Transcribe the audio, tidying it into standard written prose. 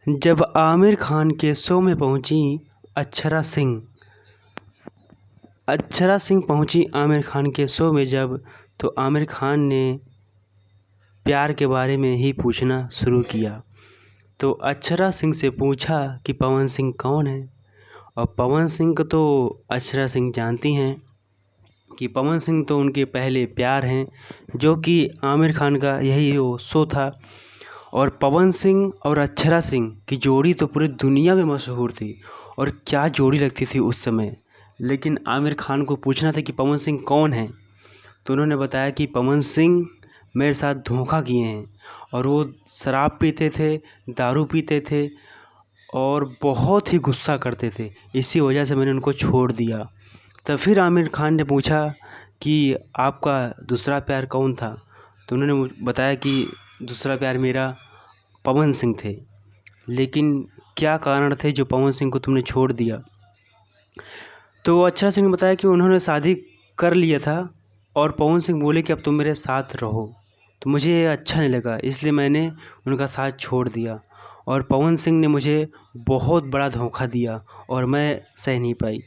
जब आमिर खान के शो में पहुंची अक्षरा सिंह पहुंची आमिर खान के शो में जब, तो आमिर खान ने प्यार के बारे में ही पूछना शुरू किया। तो अक्षरा सिंह से पूछा कि पवन सिंह कौन है। और पवन सिंह को तो अक्षरा सिंह जानती हैं कि पवन सिंह तो उनके पहले प्यार हैं, जो कि आमिर खान का यही वो शो था। और पवन सिंह और अक्षरा सिंह की जोड़ी तो पूरी दुनिया में मशहूर थी, और क्या जोड़ी लगती थी उस समय। लेकिन आमिर खान को पूछना था कि पवन सिंह कौन है, तो उन्होंने बताया कि पवन सिंह मेरे साथ धोखा किए हैं, और वो शराब पीते थे, दारू पीते थे और बहुत ही गुस्सा करते थे। इसी वजह से मैंने उनको छोड़ दिया। तो फिर आमिर खान ने पूछा कि आपका दूसरा प्यार कौन था, तो उन्होंने बताया कि दूसरा प्यार मेरा पवन सिंह थे। लेकिन क्या कारण थे जो पवन सिंह को तुमने छोड़ दिया। तो अक्षरा सिंह ने बताया कि उन्होंने शादी कर लिया था, और पवन सिंह बोले कि अब तुम मेरे साथ रहो। तो मुझे ये अच्छा नहीं लगा, इसलिए मैंने उनका साथ छोड़ दिया। और पवन सिंह ने मुझे बहुत बड़ा धोखा दिया, और मैं सह नहीं पाई।